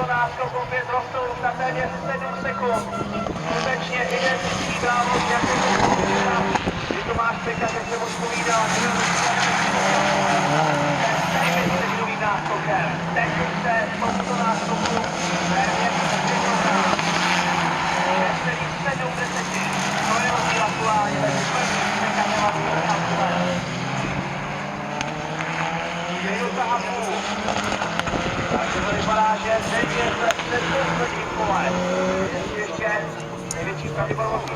těchto náskoků opět rostou na téměř 7 sekund. Skutečně identický závod, jako to kdy Tomáš Pekař, jak jsem už povídal, největší druhým náskokem. Teď už se tomuto náskoku téměř 7 desetin. To je rozdíl aktuálně mezi prvním Pekařem a druhým náskokem. Minuta a půl. Takže to vypadá, že teď je v předposledním kole. Ještě největší pravděpodobností